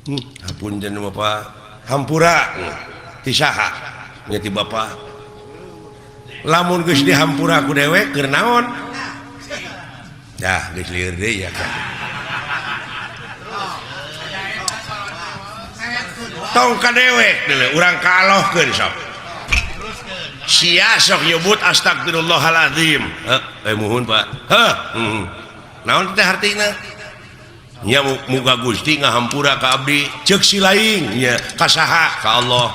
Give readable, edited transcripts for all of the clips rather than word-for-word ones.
Hapunten Bapak hampura tisaha nyati Bapak lamun geus dihampura ku dewek keur naon dah geus lieur deui ya kan tong ka dewek deuleu urang kalohkeun sok sia sok nyebut astagfirullahalazim muhun Pak naon teh artina nya muga Gusti ngahampura ka abdi ceuk si laing nya ka saha ka Allah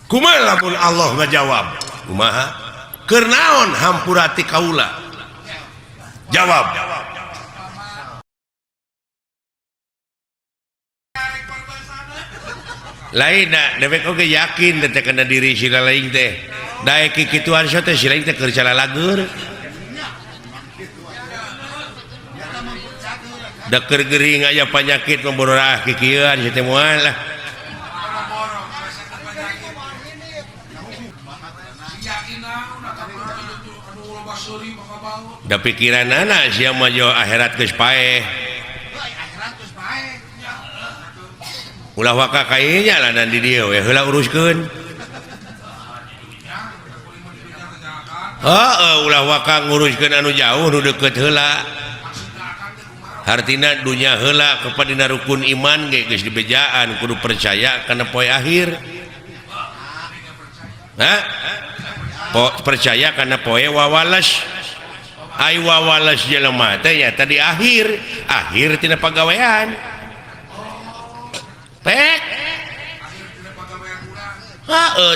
kumaha lamun Allah ngajawab kumaha keur naon hampura ti kaula jawab lain da dewek oge yakin teh kana diri si laing teh daek kikituan so teh si laing teh keur calalagur da keur geuring aya panyakit memborah kikieuan si teh moal lah da pikiranana sia mah jo akhirat geus paeh ulah waka kayenya lah dan di dieu we heula uruskeun ulah waka nguruskeun anu jauh nu deukeut heula artina dunya heula kepadina rukun iman ge geus dibejaan kudu percaya kana poe akhir percaya kana poe wawalas ai wawalas jelema teh nya tadi akhir tina pagawean pek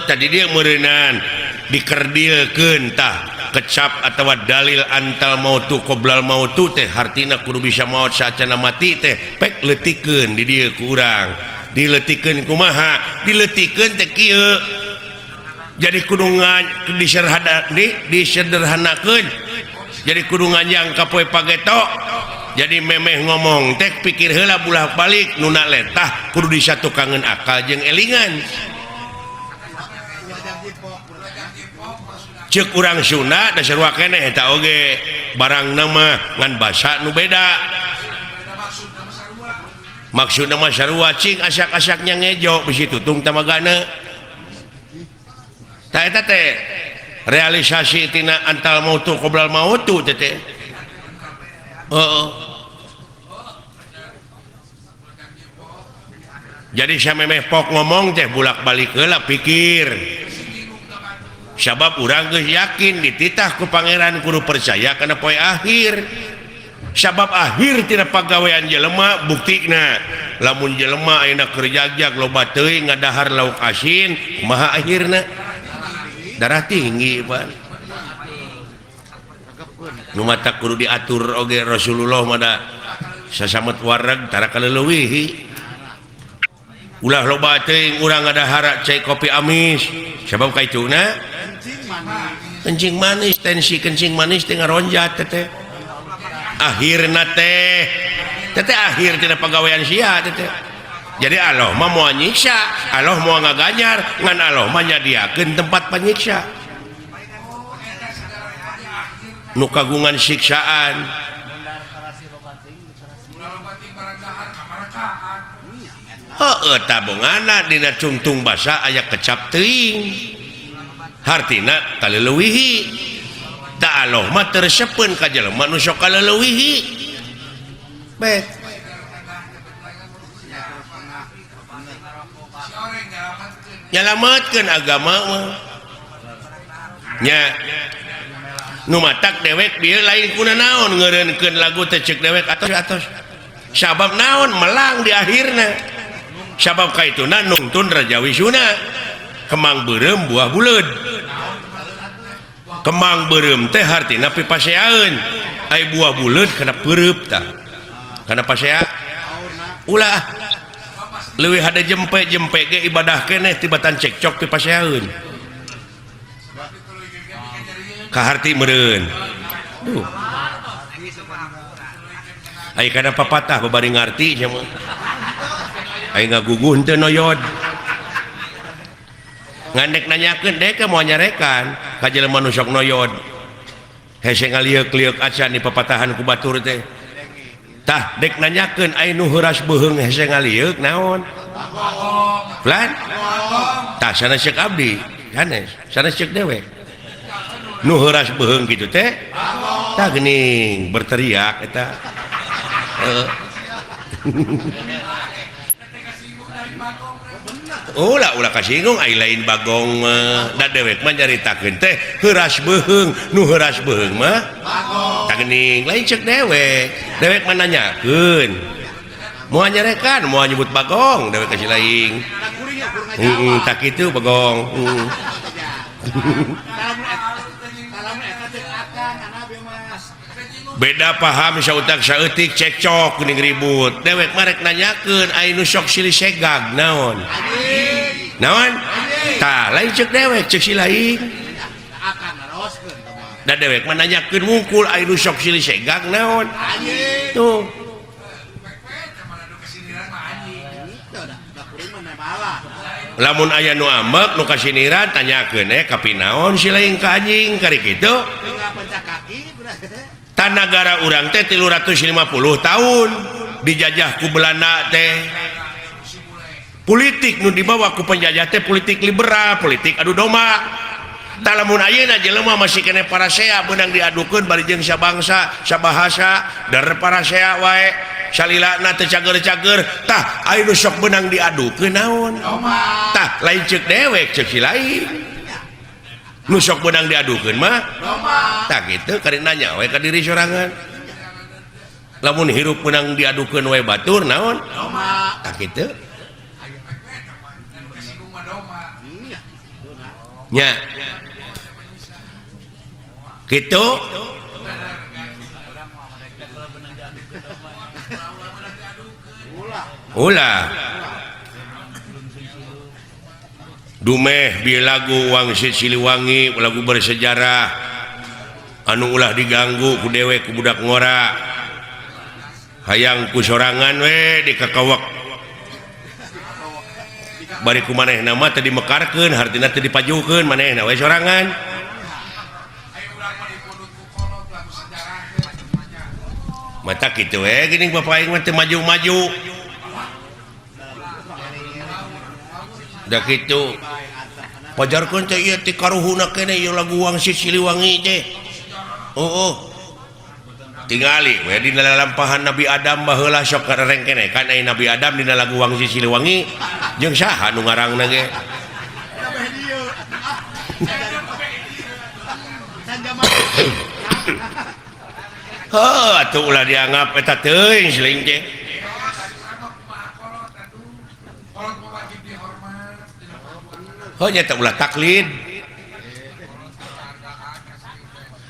tadi dia meureunan dikerdilkeun tah kecap atau dalil antal mautu qoblal mautu teh hartina kudu bisa maut saacana mati teh pek letikeun di dieu ku urang diletikeun kumaha diletikeun teh kieu jadi kudu disederhanakeun jadi kudu ngajang ka poe pageto jadi memeh ngomong teh pikir heula bulah balik nuna letah kudu disatukangeun akal jeung elingan ceuk urang Sunda da sarua keneh eta oge barang nama ngan basa nu beda maksudna mah sarua cing asak-asaknya ngejo bisi tutung tamagana tah eta teh realisasi tina antal mautu qoblal mautu teh jadi samemeh pok ngomong teh bulak-balik heula pikir sabab urang geus yakin dititah ku pangeran kudu percaya kana poe akhir sabab akhir tina pagawean jelema buktina lamun jelema ayeuna keur jagjag loba teuing ngadahar lauk asin kumaha akhirna darah tinggi Pak nu mata kudu diatur oge Rasulullah mada sasamet wareg tara kaleuwih ulah loba teuing urang ngadahar cai kopi amis sabab kaituna kencing manis tensi kencing manis teh ngaronjat teh akhirna teh akhir tina pagawean sia teh jadi Allah mah moal nyiksa Allah moal ngaganyar ngan Allah mah nyadiakeun tempat panyiksa nu kagungan siksaan tabungana dina cungtung basa aya kecap teuing hartina kaleuwihi ta Allah mah tersepeun ka jelema nu sok kaleuwihi bet nyalametkeun agama mah nya nu matak dewek bieu lain kuna naon ngeureunkeun lagu teh ceuk dewek atos sabab naon melang di akhirna sabab kaituna nungtun Raja Wisuna kemang beureum buah buleud kemang beureum teh hartina pipaseaeun ai buah buleud kana peureub tah kana pasea ulah leuwih hade jempe ge ibadah keneh tibatan cekcok pipaseaeun ka harti meureun ai kana papatah babari ngarti nya mah ai ngaguguh teu noyod ngandek nanyakeun dek moal nyarekan ka jelema nu sok noyod hese ngalieuk-lieuk acan di papatahan ku batur teh tah dek nanyakeun ai nu heuras beuheung hese ngaliuk naon lan tah sanes ceuk abdi sanes ceuk dewek nu heuras beuheung kitu teh tah geuning berteriak eta ulah kasinggung ai lain bagong da dewek mah nyaritakeun teh heuras beuheung nu heuras beuheung mah tah geuning lain ceuk dewek mah nanyakeun moal nyarekan moal nyebut bagong dewek kasih lain tak kitu bagong beda paham sautak saeutik cekcok geuning ribut dewek marek nanyakeun ai nu sok silih segag naon tah lain ceuk dewek ceuk si lain da dewek mah nanyakeun wungkul ai nu sok silih segag naon tuh lamun aya nu ambek nu kasiniran tanyakeun ka pinaon si lain ka anjing kari kitu tan nagara urang teh 350 tahun dijajah ku Belanda teh politik nu dibawa ku penjajah teh politik liberal politik adu domba tah lamun ayeuna jelema masih kene parasea beunang diadukeun bari jeung sabangsa sabahasa dar parasea wae salilana teh cager-cager tah aya nu sok beunang diadukeun naon tah lain ceuk dewek ceuk si lain nu sok beunang diadukeun mah tah kitu kari nanya we ka diri sorangan lamun hirup beunang diadukeun we batur naon tah kitu nya kitu ulah dumeh bieu lagu Wangsit Siliwangi lagu bersejarah anu ulah diganggu ku dewek ku budak ngora hayang ku sorangan we dikakawak bari ku manehna mah teh dimekarkeun hartina teh dipajukeun manehna we sorangan mata kitu we geuning bapak aing mah teu maju-maju da kitu pajarkeun teh ieu ti karuhuna keneh ieu lagu Wangsit Siliwangi teh tingali we dina lalampahan Nabi Adam baheula sok kareng keneh kan aya Nabi Adam dina lagu Wangsit Siliwangi jeung saha nu ngarangna ge atuh ulah dianggap eta teuing seuing teh nyata ulah taklid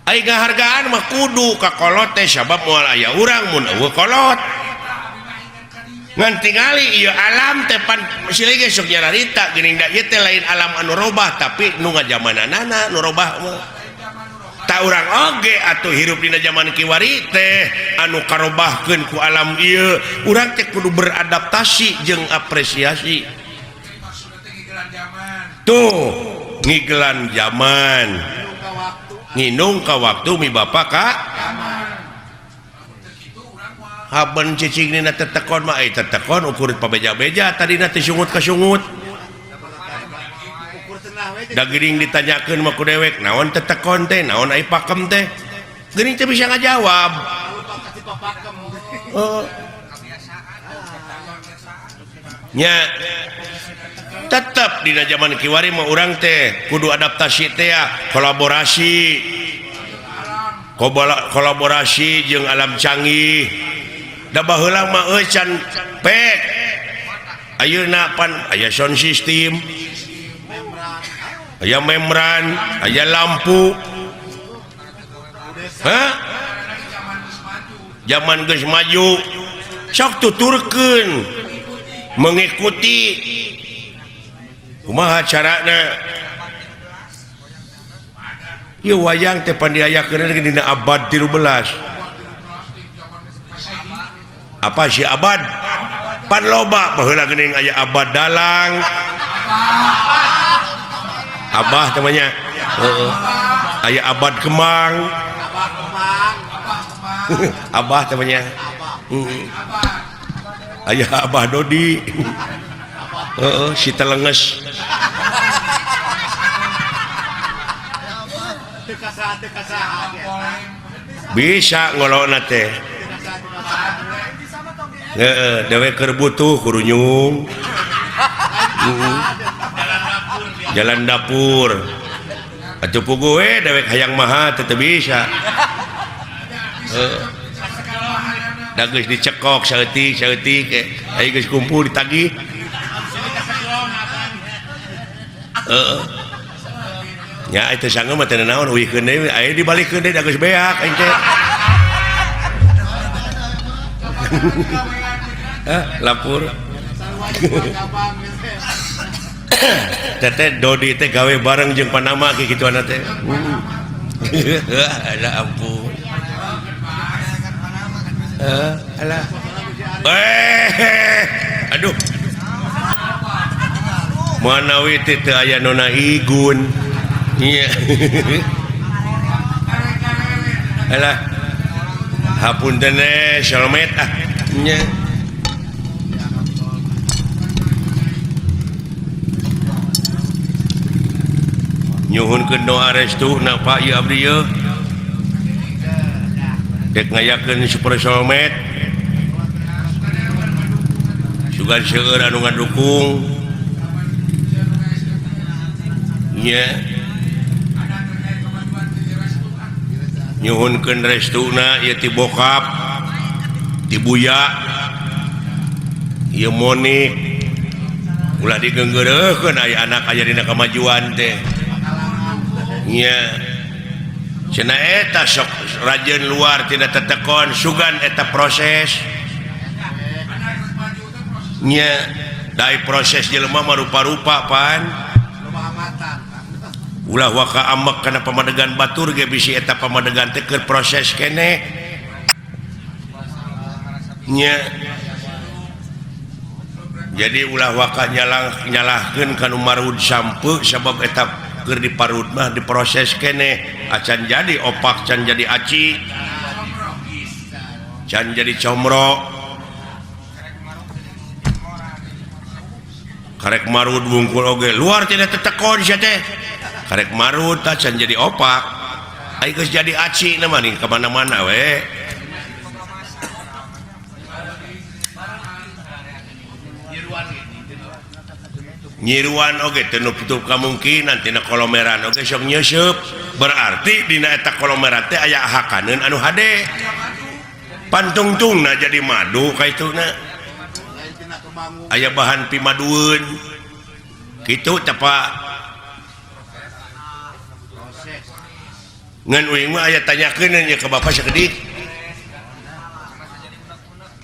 ai ngahargaan mah kudu ka kolot teh sabab moal aya urang mun eueuh kolot ngan tingali ieu alam teh pan silih ge sok nyararita geuning da ieu teh lain alam anu robah tapi nu ngajamananana nu robah mah ta urang oge atuh hirup dina zaman kiwari teh anu karobahkeun ku alam ieu urang teh kudu beradaptasi jeung apresiasi tuh ngigelan zaman nginung ka waktu mi bapak ka haben cicing nina tetekon mah tetekon ukur pabeja-beja tadina teh sungut ka sungut da geuning ditanyakeun mah ku dewek naon tetekon teh naon ai pakem teh geuning teh bisa ngajawab nya tetap di zaman kiwari mah urang teh kudu adaptasi teh kolaborasi jeung alam canggih da baheula mah can pek ayeuna pan aya sound system aya membran aya lampu zaman geus maju sok tuturkeun mengikuti kumaha carana ieu wayang teh pandiayakeun dina abad 13 apa si abad pan loba baheula geuning aya abad dalang abah namanya aya abad kemang abah namanya Ayah Abah Dodi si telenges bisa ngolona teh dewek keur butuh kudu nyung jalan dapur atuh pugu we dewek hayang maha tetep bisa da geus dicekok saeutik aya geus kumpul ditagih ya itu sanggeum mah teu naon uwihkeun deui aya dibalikeun deui da geus beak aing teh lapur teteh Dodi teh gawe bareng jeung Panama kayak gitu anak teh ada ampun alah aduh manawi teh teu aya nona igun iya alah hapunten shalmet nya nyuhunkeun doa restu na Pak ieu abdi ieu dek ngayakeun super shalmet sugan seueur anu ngadukung nya nyuhunkeun restuna ieu ti bokap ti buya ieu monik ulah digeunggeureukkeun aya anak aya dina kamajuan teh nya cenah eta sok rajeun luar tina tetekon sugan eta proses nya dai proses jelema mah rupa-rupa pan ulah waka amek kana pamadegan batur ge bisi eta pamadegan teh keur proses keneh nya jadi ulah waka nyalahkeun kanu marud sampeu sabab eta keur diparut mah diproses keneh acan jadi opak can jadi aci can jadi comro karek marut wungkul oge luar tidak tetekon sia teh karek marut can jadi opak ai geus jadi aci na mah ning ka mana-mana we nyiruan oge teu nutup kamungkinan tina kolomeran oge sok nyeusup berarti dina eta kolomeran teh aya hakaneun anu hade pantungtungna jadi madu kaituna aya bahan pimadueun kitu teh Pak ngan uing mah aya tanyakeun nya ka Bapak sakedik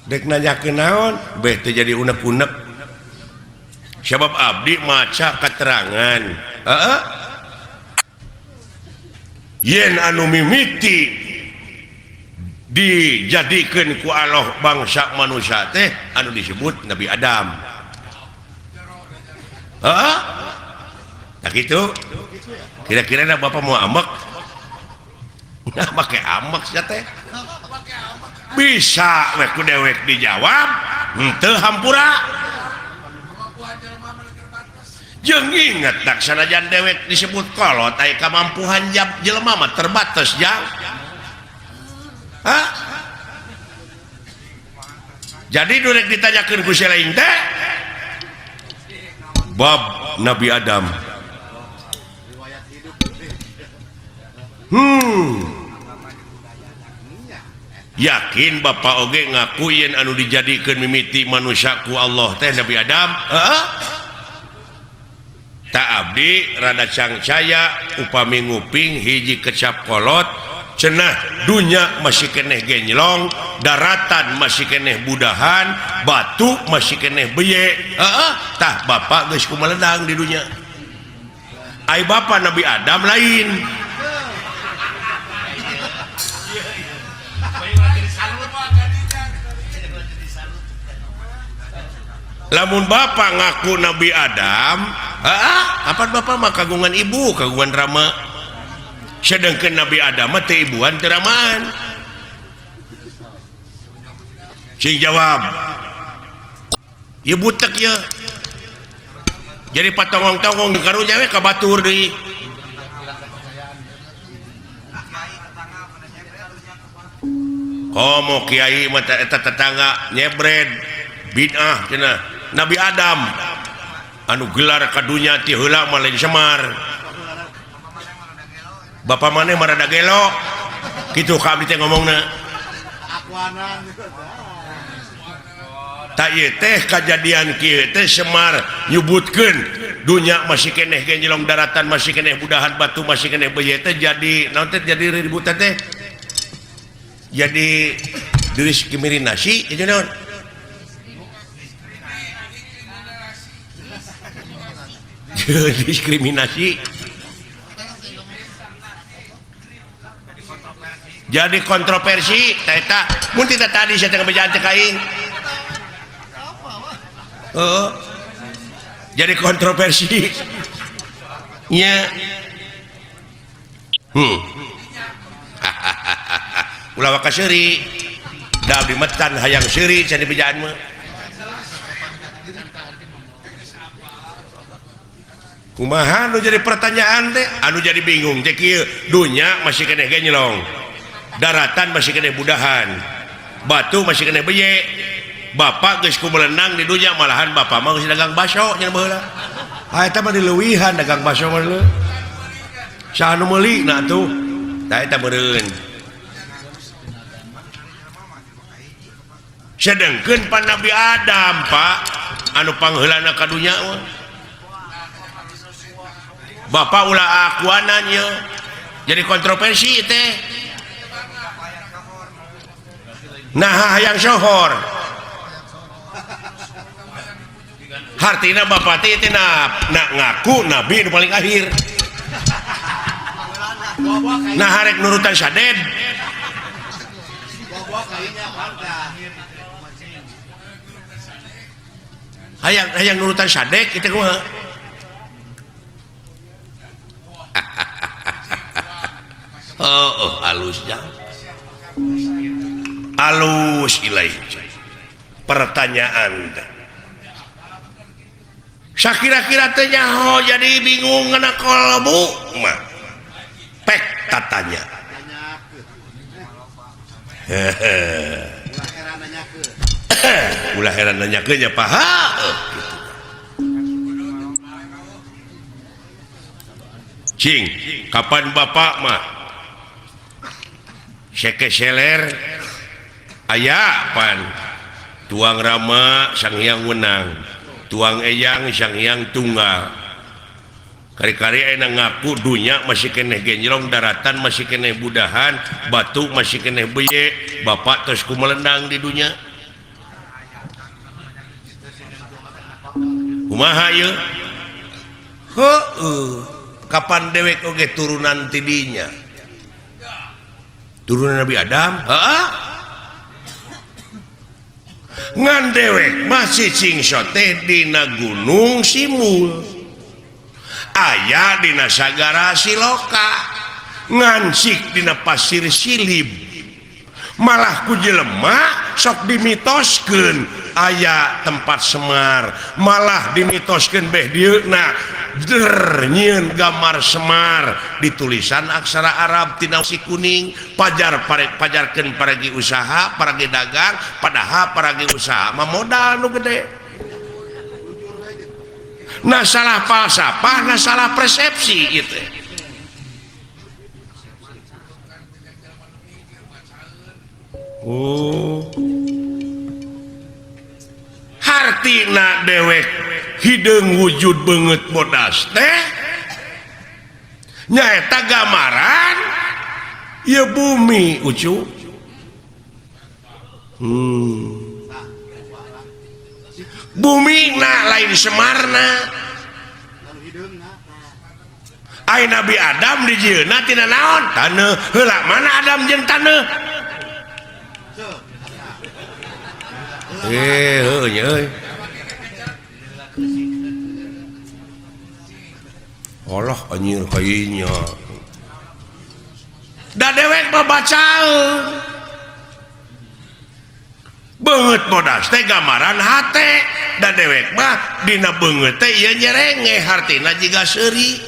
dek nanyakeun naon beh teu jadi unek-unek sebab abdi maca keterangan yen anu mimiti dijadikeun ku Allah bangsa manusia teh anu disebut Nabi Adam tak gitu kira-kira na Bapak mau amek nah make amek sia teh bisa we ku dewek dijawab henteu hampura jeung inget tak sanajan dewek disebut kolot aya kamampuhan jelema mah terbatas jang jadi durek ditanyakeun ku lain teh bab Nabi Adam yakin Bapak oge ngaku yen anu dijadikeun mimiti manusia ku Allah teh Nabi Adam tak abdi rada cangcaya upami nguping hiji kecap kolot cenah dunya masih keneh genylong daratan masih keneh budahan batu masih keneh beye tah Bapak geus kumeledang di dunya ai Bapak Nabi Adam lain lamun Bapak ngaku Nabi Adam apa Bapak mah kagungan ibu kagungan rama sedangkan Nabi Adam teh ibuan teu ramaan sing jawab ieu butek ya jadi patongong-tongong karunya we ka batur deui komo kiai mata eta tetangga nyebred bid'ah cenah Nabi Adam anu gelar kadunya ti heula mah lain Semar bapa maneh marada gelo kitu ka abdi teh ngomongna tak ieu teh kajadian kieu teh Semar nyebutkeun dunya masih keneh genjelong daratan masih keneh budahan batu masih keneh beuyeut teh jadi naon teh jadi ribut teh jadi diskriminasi itu naon diskriminasi jadi kontroversi eta mun kita tadi saya tengah bejaan teh aing jadi kontroversi nya ulah waka seuri da abdi metan hayang seuri can dibejaan mah kumaha anu jadi pertanyaan teh anu jadi bingung teh kieu dunya masih keneh genjelong daratan masih keneh budahan batu masih keneh beye bapak geus kumelenang di dunya malahan bapak mah geus dagang baso nya baheula eta mah dileuwihan dagang baso mah leuh saha nu meuli na atuh tah eta meureun sedengkeun pan Nabi Adam Pak anu pangheulana ka dunya mah bapak ulah akuananya jadi kontroversi teh nah hayang sohor hartina bapak teh nak ngaku nabi nu paling akhir nah harek nurutan saded hayang nurutan sadek itu kumaha halusnya halus ilai pertanyaan sakira-kira teh nyaho jadi bingung ngana kolbu mah pek tatanya ulah heran nanyakeun nya paha cing kapan bapak mah seke seler aya pan tuang rama sang hyang menang tuang eyang sang hyang tunggal kari-kari aya ngaku dunya masih keneh genjlong daratan masih keneh budahan batu masih keneh beye bapak terus kumelendang di dunya kumaha ieu kapan dewek oge turunan tidinya turunan Nabi Adam ngan dewek masih cingso teh dina gunung Simul aya dina sagara Siloka ngansik dina pasir Silib malah ku jelema sok dimitoskeun aya tempat Semar malah dimitoskeun beh dieuna nyieun gambar Semar ditulisan aksara Arab tina si kuning pajarkeun paragi usaha paragi dagang padahal paragi usaha mah modal nu gede nah salah falsafah nah salah persepsi itu hartina dewek hideung wujud beungeut bodas teh nyaeta gambaran ieu bumi ucu bumi na lain Semarna ai Nabi Adam di jieuna tina naon taneuh heula mana Adam jeung taneuh euy Allah anjir kayaknya da dewek babacaeun banget bodas teh gambaran hate dan dewek mah dina banget teh ieu nyerenge hartina jiga seuri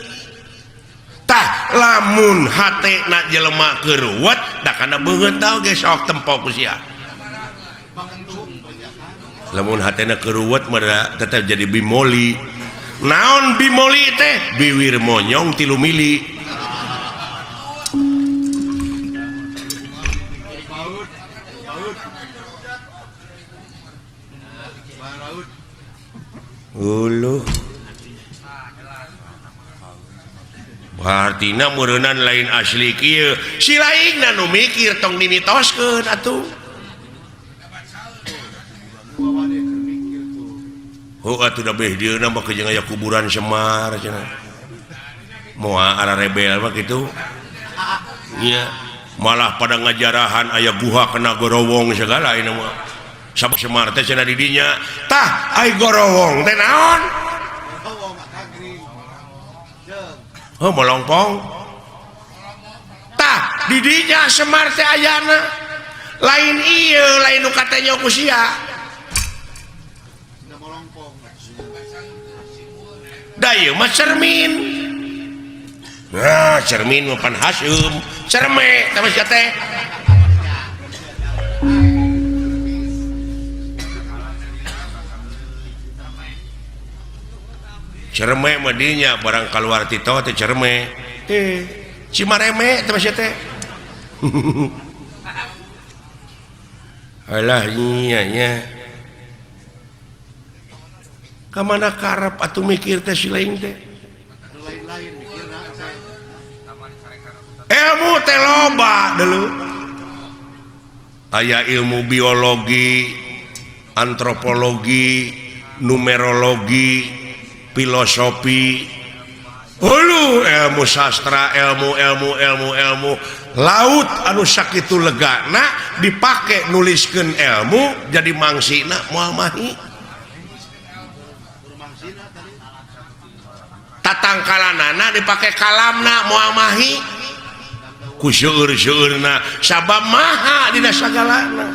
tah lamun hate na jelema keruwet da kana banget tau ge sok tempo ku sia lamun hatena keruwet mah tetep jadi bimoli naon bimoli teh biwir monyong 3 mili artina meureunnan lain asli kieu si lainna nu mikir tong dimitoskeun atuh atuh da beh dieuna mah jeung aya kuburan Semar cenah moal ara rebel mah kitu nya malah pada ngajarahan aya guha kena gorowong segala ini mah sabab Semar teh cenah di dinya tah ai gorowong teh naon melongpong tah di dinya Semar teh ayana lain ieu lain nu katanya ku sia da ieu mah cermin nah cermin mah pan Hasyum cerme tah sia teh cerme madinya barang keluar tito teh cerme cimareme teh sia teh alah nya ka mana karep atuh mikir teh si lain teh ilmu teh loba deuleu aya ilmu biologi antropologi numerologi filosofi ilmu sastra ilmu laut anu sakitu legana dipake nuliskeun ilmu jadi mangsina moal mahi tatangkalanana dipake kalamna moal mahi ku seueur-seueurna sabab maha dina sagalana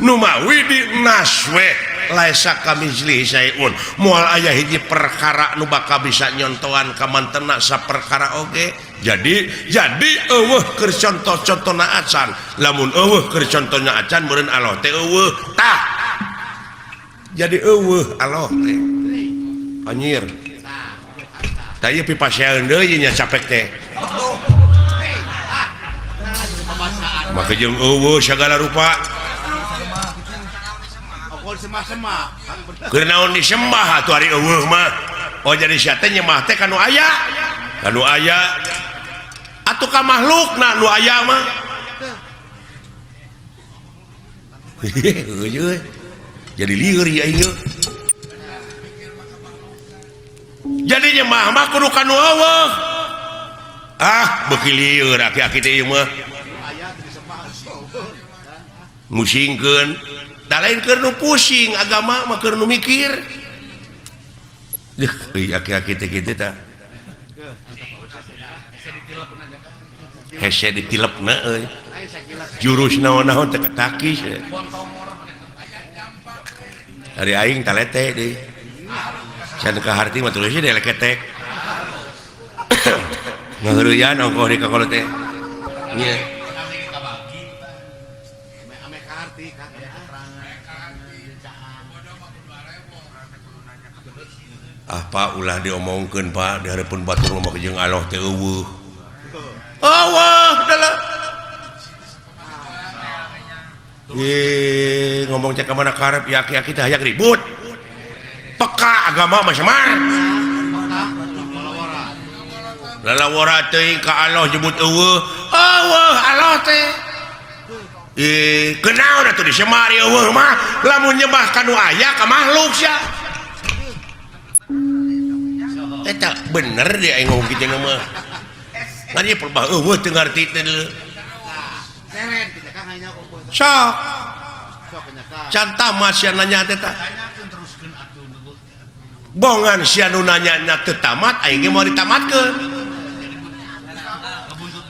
nu mawi di naswe laisa kamizli sayun moal aya hiji perkara nu bakal bisa nyontohan ka mantena saperkara oge jadi eueuh keur contoh-contohna acan lamun eueuh keur contohna acan meureun Allah teh eueuh tah jadi eueuh Allah teh anjir tah ieu pipaseun deui nya capek teh maka jeung eueuh sagala rupa keur naon disembah atuh ari eueuh mah oh jadi sia teh nyembah teh kanu aya atuh ka makhlukna nu aya mah jadi lieur ya ieu jadi nyembah mah kudu kanu eueuh beuki lieur aki-aki teh ieu mah musingkeun da lain keur nu pusing agama mah keur nu mikir aki-aki teh kitu tah hese ditilepna euy jurus naon-naon teh takis ari aing talete deui can ka harti mah tulisnya dele ketek ngaheureyan ongkoh di kakolo teh nya Pak ulah diomongkeun Pak di hareupeun batur mah jeung Allah teh eueuh dalah ngomong cek ka mana karep yaki-yaki teh hayang ribut peka agama mah Semar lalawara teuing ka Allah nyebut eueuh Allah teh kenaon atuh di Semar eueuh mah lamun nyembah kanu aya ka makhluk sia eta bener dia aing ngomong kitu mah ngan ieu perbah eueuh teu ngarti teh deuleu sok can tamat sia nanya teh tah bongan sia nu nanya teu tamat aing ge moal ditamatkeun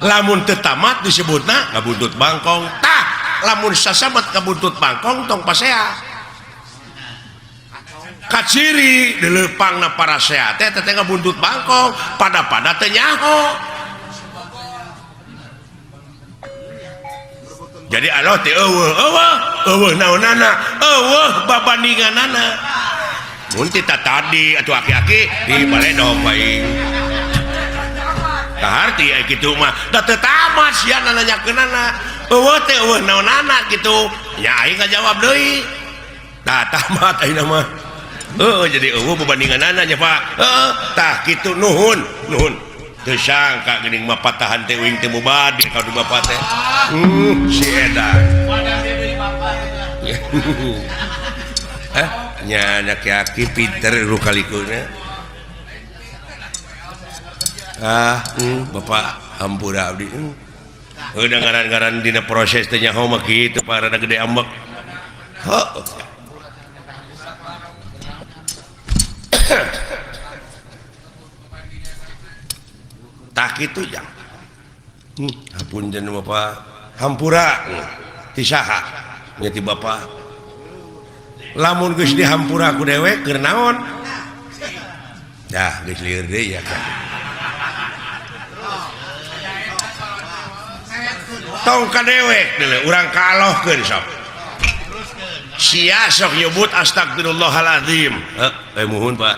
lamun teu tamat disebutna ngabuntut bangkong tah lamun sasabat kabuntut bangkong tong pasea kaciri dilepangna para sehat teh buntut bangkong pada teh nyaho. Jadi Allah teh eueuh naonana babandinganana mun tadi atuh aki-aki di baledog bae kaharti aya kitu mah da teu tamat sia nanyakeunana eueuh teh eueuh naonana kitu nya aing ngajawab deui tah tamat ayeuna mah jadi eueuh babandinganana nya Pak tah kitu nuhun teu sangka geuning mah patahan teh uing teh mubadi ka bapak teh si edan nya aki-aki pinter lu kalikuna bapak hampura abdi udah ngaran-ngaran dina proses teh nyaho mah kitu para da gede ambek tak itu jang hapunten bapak hampura ti saha nya ti bapak lamun geus dihampura ku dewek keur naon dah geus lieur deui ya kan tong ka dewek deuleu urang kalohkeun sok sia sok nyebut astagfirullahalazim muhun Pak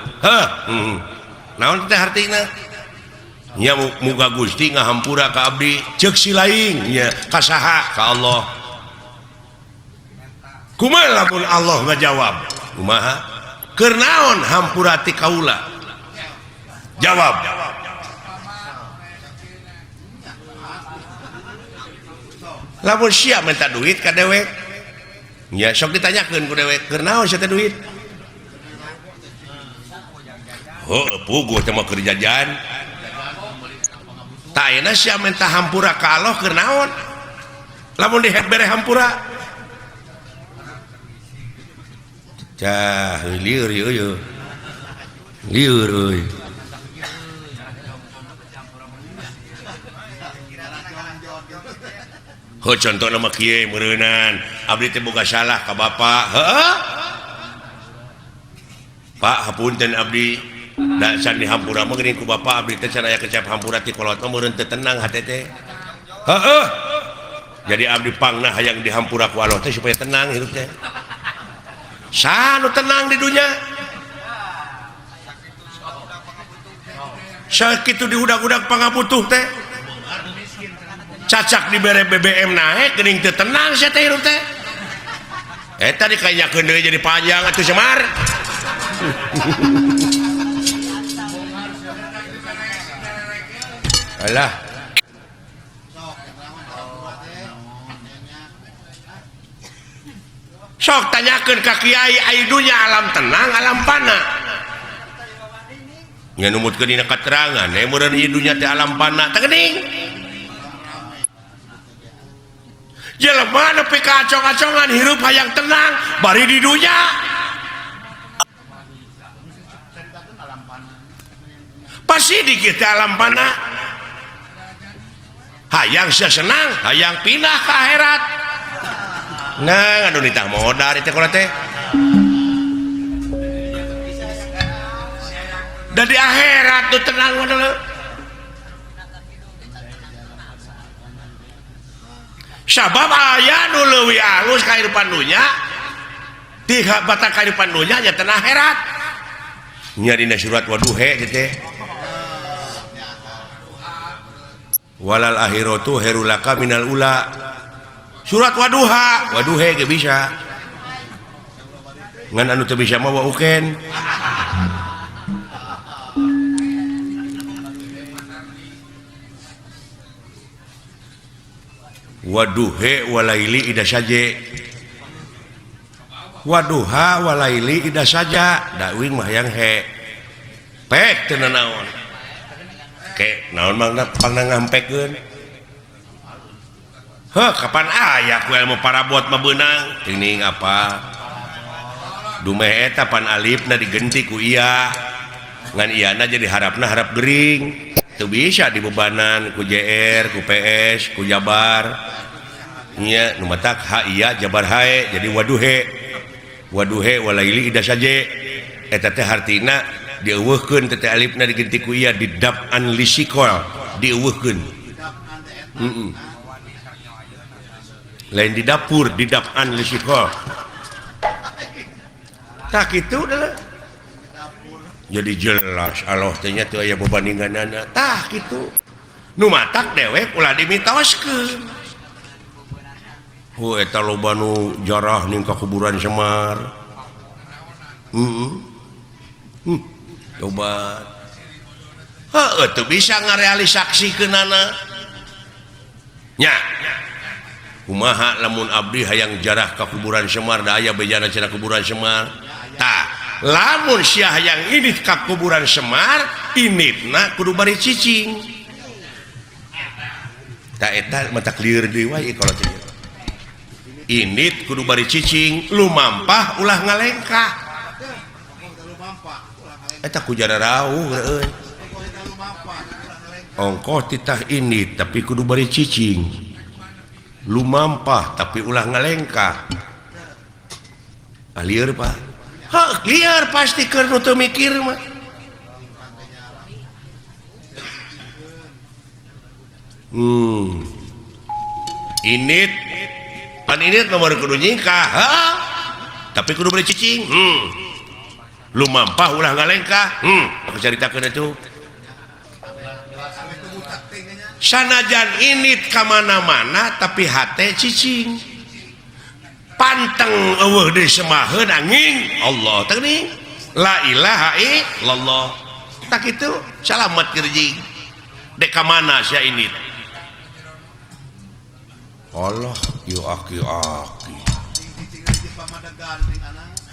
naon teh artina nya muga Gusti ngahampura ka abdi ceuk si laing nya ka saha ka Allah kumaha lamun Allah ngajawab kumaha keur naon hampura ti kaula jawab lamun sia minta duit ka dewek nya sok ditanyakeun ku dewek keur naon sia teh duit puguh teh mah keur jajan tah ayeuna sia minta hampura ka Allah keur naon lamun dihet bere hampura cah lieur ieu lieur euy contoh nama kieu meureunan abdi teh boga salah ka bapak Pak hapunten abdi da can dihampura mah geuning ku bapak abdi teh can aya kecap hampura ti kolot mah meureun teu tenang hate teh jadi abdi pangna hayang dihampura ku Allah teh supaya tenang hirup teh sanu tenang di dunia sakitu diudag-udag pangabutuh teh cacak dibere BBM naik geuning teu tenang sia teh hirup teh eta dikanyakeun deui jadi panjang atuh Semar alah sok tanyakeun ka kiai ai dunya alam tenang alam pana nya numutkeun dina katerangan meureun ieu dunya teh alam pana teh geuning jelema nepi ka acong-acongan hirup hayang tenang bari di dunya pasti di kita alam pana hayang sia senang hayang pindah ke akhirat nah anu ditah modal teh kola teh da di akhirat tuh tenang modal sabab aya nu leuwih alus kahirupan dunya ti batak kahirupan dunya nya teh akhirat nya dina surat Waduhe teh walal akhiratu herulaka minal ula surat Waduhe ge bisa ngan anu teu bisa mah wauken Waduhe walaili ida saja Waduha walaili ida saja dawing mah yang he pek teu naon ke naon mangna pangna ngampekkeun kapan aya ku ilmu parabot mah beunang teuing apa dumeh eta pan alifna digenti ku iya ngan iyana jadi harapna harap gering teu bisa dibebanan ku JR ku PS ku Jabar iya nu matak ha iya jabar hae jadi waduhe walaili ida saja eta teh hartina dieuweuhkeun teh alifna diganti ku iya didab'an lisikol dieuweuhkeun lain di dapur didab'an lisikol tak itu adalah jadi jelas Allah tanya tuh aya berbandinganana tah gitu nu matak dewek ulah dimitoskeun eta loba nu jarah ning ka kuburan Semar coba heuh teu bisa ngarealisasikeunana nya kumaha lamun abdi hayang jarah ka kuburan Semar da aya bejana cenah kuburan Semar tah lamun sia hayang init ka kuburan Semar initna kudu bari cicing tah eta mata clear deui wae kalau teh init kudu bari cicing lumampah ulah ngalengkah eta ku jara rawuh euy ongkoh titah init tapi kudu bari cicing lumampah tapi ulah ngalengkah lieur Pak lieur pasti keur nu teu mikir mah init pan init nomor kudu nyingkah tapi kudu beli cicing lumampah ulah ngalengkah aku caritakeun itu sanajan init ka mana-mana tapi hate cicing panteng eueuh deui semaheun angin Allah teuing la ilaha illallah tak kitu salamet kerjing dek ka mana sia init Allah yu aki-aki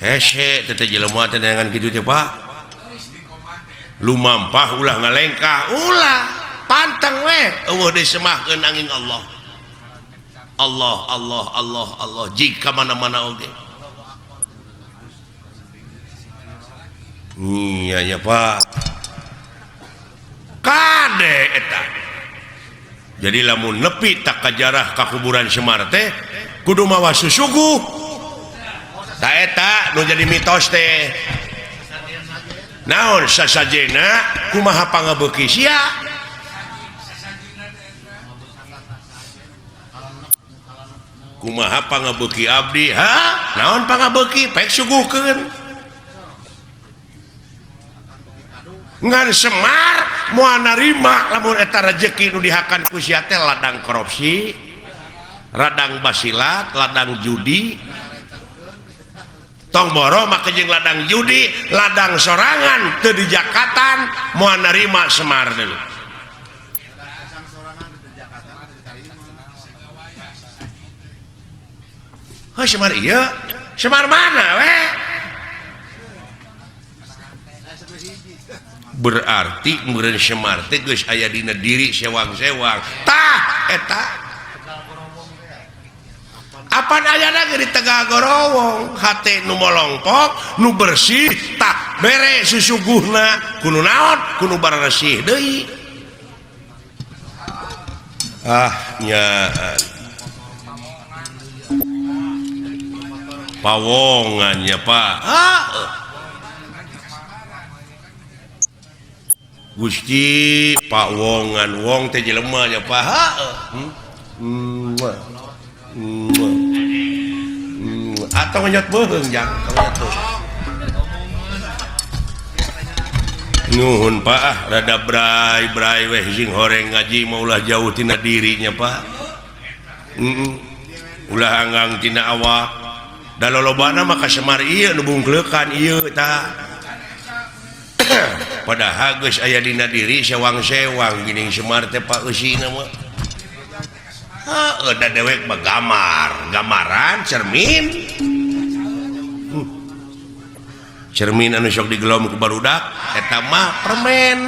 hese teh jelema teh dengan kitu teh Pak lumampah ulah ngalengkah ulah panteng we eueuh deui semahkeun angin Allah Allah jika mana-mana oge iya ya Pak kade eta jadi lamun nepi tak kajarah ka kuburan Semar teh kudu mawa susuguh ta eta nu jadi mitos teh naon sasajena kumaha pangabeuki sia kumaha pangabeuki abdi naon pangabeuki pek suguhkeun ngan Semar moal narima lamun eta rezeki nu dihakan ku sia teh ladang korupsi ladang basilat ladang judi tong boro make jeung ladang judi ladang sorangan teu di jakatan moal narima Semar deui Semar iya Semar mana we berarti meureun Semar teh geus aya dina diri sewang-sewang tah eta apan ayana ge di Tegal Gorowong hate nu molongpok nu bersih tah bere susuguhna kudu naon kudu bararesih deui nyaan pawongannya Pak Gusti Pak Wongan wong teh jelema nya Pak atau nganyot beung jang nuhun Pak rada brai weh jeung horeng ngaji maulah jauh tina dirinya Pak ulah anggang tina awak da lolobana maka Semar ieu nu bungkleukan ieu tah padahal geus aya dina diri sewang-sewang geuning Semar teh Pak eusina mah da dewek mah gamaran cermin cermin anu sok digelom ku barudak eta mah permen